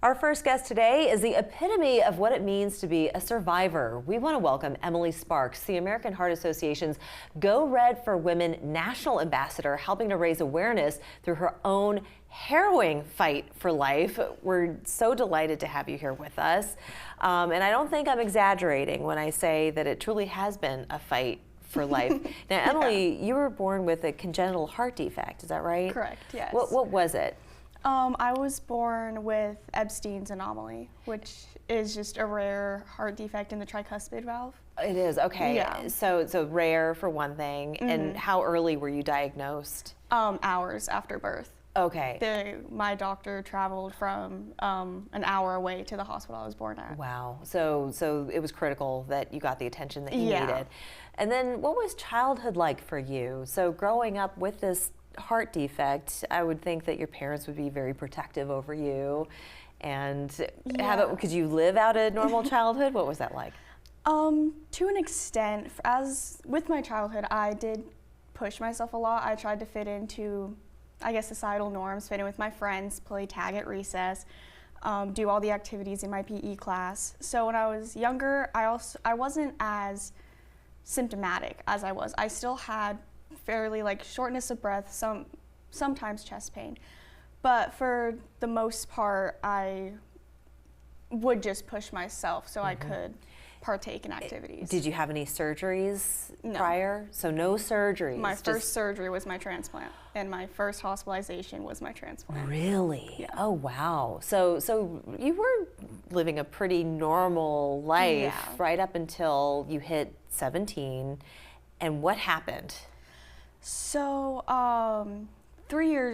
Our first guest today is the epitome of what it means to be a survivor. We want to welcome Emilee Sparks, the American Heart Association's Go Red for Women National Ambassador, helping to raise awareness through her own harrowing fight for life. We're so delighted to have you here with us. And I don't think I'm exaggerating when I say that it truly has been a fight for life. Now, Emilee, you were born with a congenital heart defect, is that right? Correct, yes. What was it? I was born with Epstein's anomaly, which is just a rare heart defect in the tricuspid valve. It is, okay. Yeah. So rare for one thing. And how early were you diagnosed? Hours after birth. Okay. My doctor traveled from an hour away to the hospital I was born at. Wow. So it was critical that you got the attention that you Yeah. needed. And then what was childhood like for you? So growing up with this heart defect, I would think that your parents would be very protective over you. And could you live out a normal childhood? What was that like? To an extent, as with my childhood, I did push myself a lot. I tried to fit into, I guess, societal norms, fit in with my friends, play tag at recess, do all the activities in my PE class. So when I was younger, I wasn't as symptomatic as I was. I still had fairly like shortness of breath, sometimes chest pain, but for the most part I would just push myself so I could partake in activities. Did you have any surgeries No. prior? So no surgeries? My first surgery was my transplant, and my first hospitalization was my transplant. Really? Yeah. Oh, wow. So you were living a pretty normal life right up until you hit 17. And what happened? So 3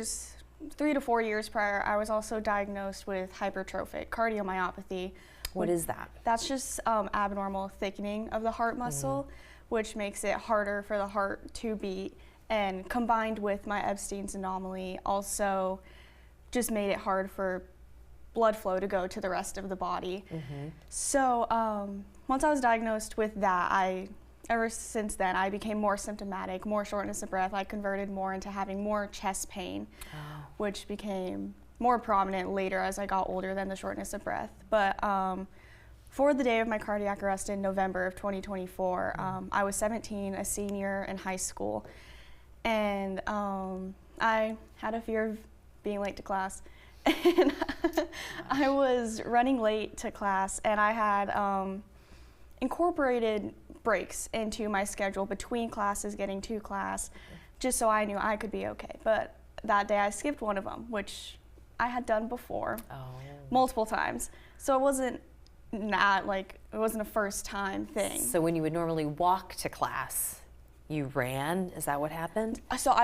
to 4 years prior, I was also diagnosed with hypertrophic cardiomyopathy. What is that? That's just abnormal thickening of the heart muscle, which makes it harder for the heart to beat. And combined with my Epstein's anomaly, also just made it hard for blood flow to go to the rest of the body. So once I was diagnosed with that, ever since then, I became more symptomatic, more shortness of breath. I converted more into having more chest pain, which became more prominent later as I got older than the shortness of breath. But for the day of my cardiac arrest in November of 2024, I was 17, a senior in high school, and I had a fear of being late to class. And I was running late to class, and I had incorporated breaks into my schedule between classes, getting to class, just so I knew I could be okay. But that day I skipped one of them, which I had done before multiple times. So it wasn't a first time thing. So when you would normally walk to class, you ran? Is that what happened? So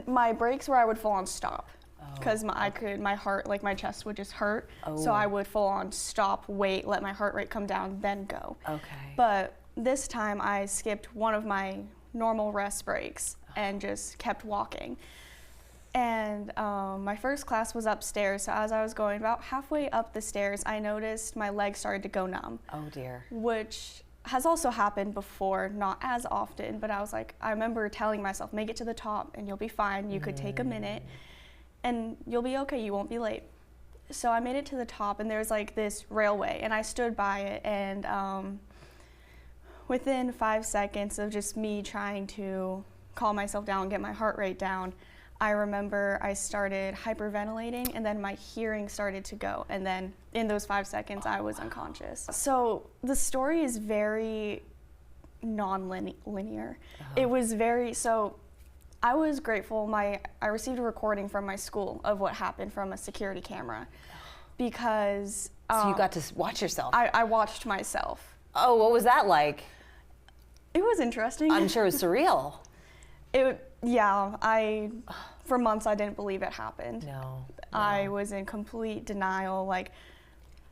my breaks were I would full on stop. Because my heart, like my chest would just hurt. So I would full on stop, wait, let my heart rate come down, then go. Okay. But this time I skipped one of my normal rest breaks and just kept walking. And my first class was upstairs, so as I was going about halfway up the stairs, I noticed my legs started to go numb. Oh dear. Which has also happened before, not as often, but I remember telling myself, make it to the top and you'll be fine. You could take a minute and you'll be okay, you won't be late. So I made it to the top, and there's like this railway, and I stood by it, and within 5 seconds of just me trying to calm myself down, get my heart rate down, I remember I started hyperventilating, and then my hearing started to go, and then in those 5 seconds I was unconscious. So the story is very non-linear. It was I was grateful. I received a recording from my school of what happened from a security camera, because So you got to watch yourself? I watched myself. Oh, what was that like? It was interesting. I'm sure it was surreal. For months I didn't believe it happened. No. I was in complete denial, like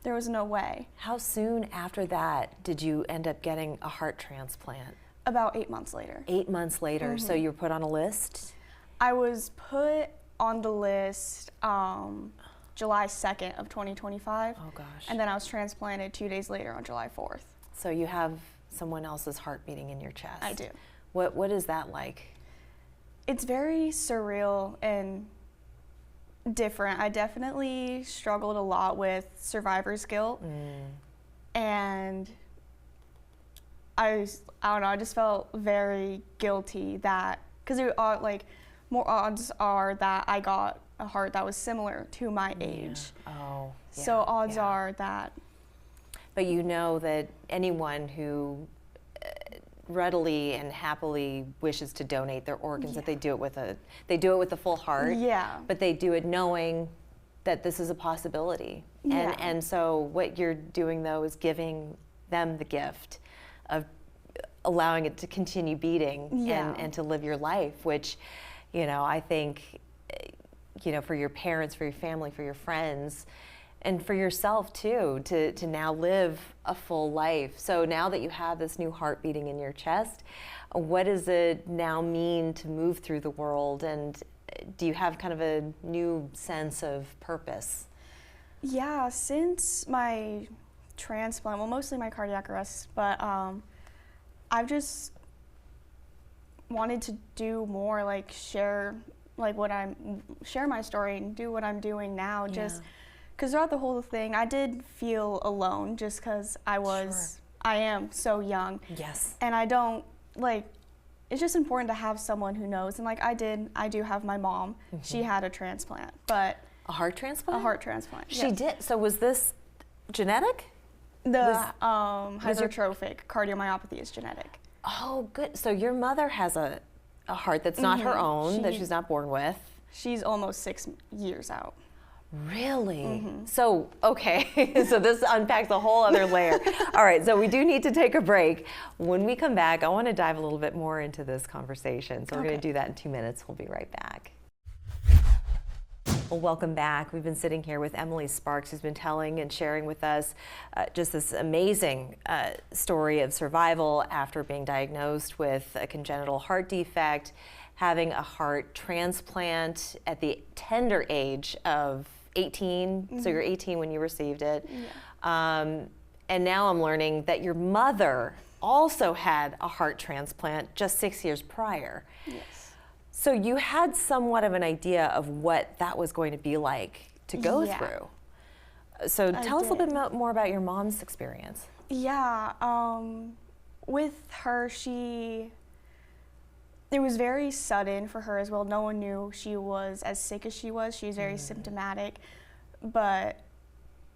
there was no way. How soon after that did you end up getting a heart transplant? About 8 months later. 8 months later. So you were put on a list? I was put on the list July 2nd of 2025. Oh gosh. And then I was transplanted 2 days later on July 4th. So you have someone else's heart beating in your chest. I do. What is that like? It's very surreal, and different. I definitely struggled a lot with survivor's guilt, and I don't know, I just felt very guilty that, because like more odds are that I got a heart that was similar to my age. Oh, yeah. So odds are that. But you know that anyone who readily and happily wishes to donate their organs, that they do it with a full heart. Yeah. But they do it knowing that this is a possibility. And so what you're doing though is giving them the gift of allowing it to continue beating and to live your life, which, you know, I think, you know, for your parents, for your family, for your friends, and for yourself too, to now live a full life. So now that you have this new heart beating in your chest, what does it now mean to move through the world? And do you have kind of a new sense of purpose? Yeah, since my transplant, well, mostly my cardiac arrest, but I've just wanted to do more, like share my story and do what I'm doing now, just because throughout the whole thing, I did feel alone just because I am so young. Yes. And I don't, like, it's just important to have someone who knows. And like I do have my mom. She had a transplant, but. A heart transplant? A heart transplant. She did. So was this genetic? The hypertrophic cardiomyopathy is genetic. Oh, good. So your mother has a heart that's not her own, that she's not born with. She's almost 6 years out. Really? So, okay, so this unpacks a whole other layer. All right, so we do need to take a break. When we come back, I want to dive a little bit more into this conversation. So we're going to do that in 2 minutes. We'll be right back. Well, welcome back. We've been sitting here with Emilee Sparks, who's been telling and sharing with us just this amazing story of survival after being diagnosed with a congenital heart defect, having a heart transplant at the tender age of 18. So you're 18 when you received it. And now I'm learning that your mother also had a heart transplant just 6 years prior. Yes. So you had somewhat of an idea of what that was going to be like to go through. So tell us a little bit more about your mom's experience. Yeah, with her, it was very sudden for her as well. No one knew she was as sick as she was. She was very symptomatic, but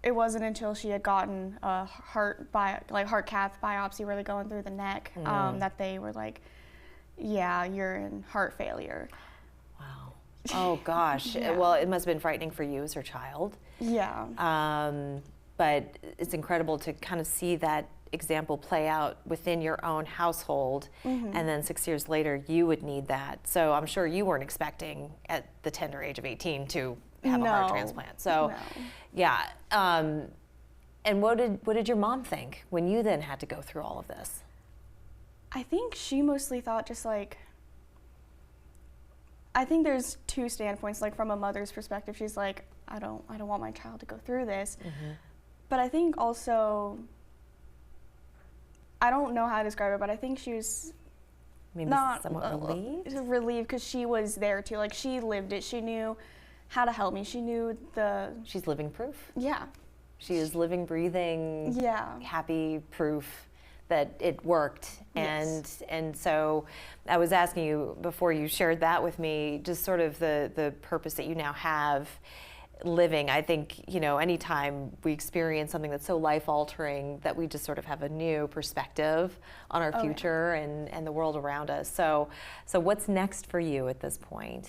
it wasn't until she had gotten a heart cath biopsy, really going through the neck, that they were like, yeah, you're in heart failure. Wow. Oh gosh. Well, it must have been frightening for you as her child. Yeah. But it's incredible to kind of see that example play out within your own household, and then 6 years later you would need that. So I'm sure you weren't expecting at the tender age of 18 to have a heart transplant. So yeah. And what did your mom think when you then had to go through all of this? I think she mostly thought just like, I think there's two standpoints. Like from a mother's perspective, she's like, I don't want my child to go through this. But I think also, I don't know how to describe it, but I think she was maybe not somewhat relieved? Relieved because she was there too. Like she lived it. She knew how to help me. She knew She's living proof. Yeah. She is living, breathing, happy proof that it worked. And so I was asking you before you shared that with me, just sort of the purpose that you now have living. I think, you know, anytime we experience something that's so life-altering, that we just sort of have a new perspective on our future and the world around us. So what's next for you at this point?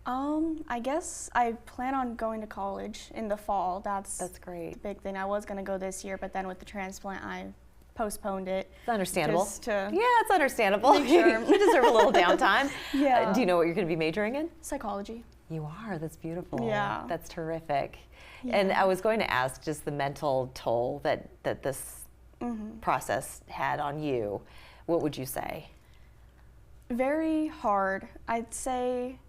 I guess I plan on going to college in the fall. That's great. The big thing. I was going to go this year, but then with the transplant, I postponed it. It's understandable. Yeah, it's understandable. Sure. You deserve a little downtime. Yeah. Do you know what you're going to be majoring in? Psychology. You are. That's beautiful. Yeah. That's terrific. Yeah. And I was going to ask just the mental toll that this process had on you. What would you say? Very hard. I'd say,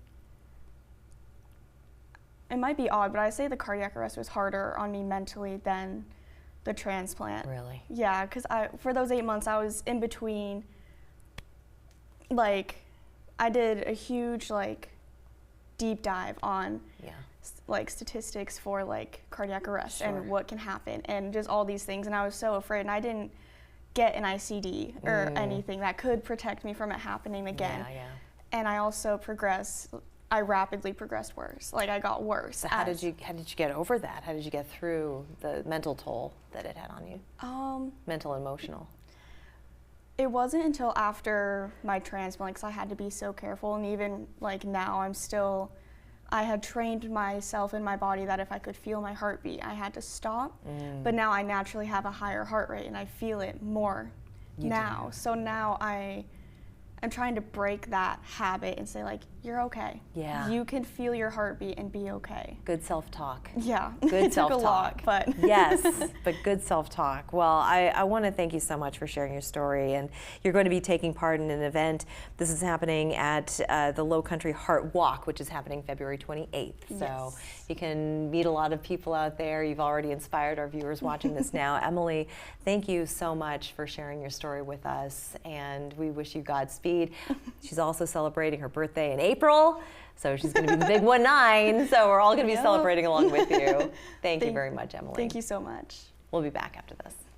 it might be odd, but I'd say the cardiac arrest was harder on me mentally than the transplant. Really? Yeah, because for those 8 months, I was in between, like, I did a huge, like, deep dive on like statistics for like cardiac arrest Sure. and what can happen and just all these things, and I was so afraid, and I didn't get an ICD or anything that could protect me from it happening again. Yeah, yeah. And I also I rapidly progressed worse. Like I got worse. So how did you get over that? How did you get through the mental toll that it had on you? Mental and emotional. It wasn't until after my transplant, because I had to be so careful, and even like now I had trained myself in my body that if I could feel my heartbeat, I had to stop. But now I naturally have a higher heart rate and I feel it more now. So now I'm trying to break that habit and say, like, you're okay. Yeah. You can feel your heartbeat and be okay. Good self-talk. Yeah. Good self-talk. It took a lot, but yes, but good self-talk. Well, I want to thank you so much for sharing your story, and you're going to be taking part in an event. This is happening at the Low Country Heart Walk, which is happening February 28th. So Yes. you can meet a lot of people out there. You've already inspired our viewers watching this now. Emilee, thank you so much for sharing your story with us, and we wish you Godspeed. She's also celebrating her birthday in April, so she's going to be the big 19, so we're all going to be celebrating along with you. Thank you very much, Emilee. Thank you so much. We'll be back after this.